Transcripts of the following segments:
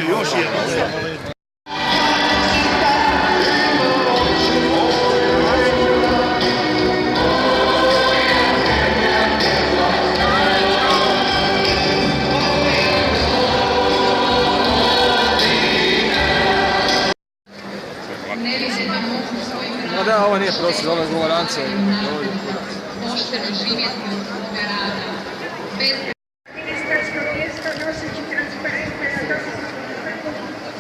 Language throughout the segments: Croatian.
Još jedan. No da, ovo nije prosjed, ovo je govorancija. Pošteno živjeti od svoga rada. Ministarsko mjesto noseći transparentne na domu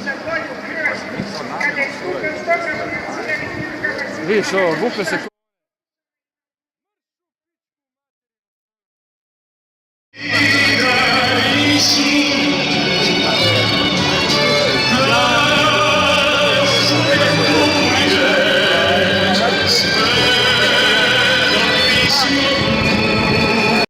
za bolju Hrvatsku, kada je skupno stoga financiranih udrugama. Vidiš ovo, vupe se I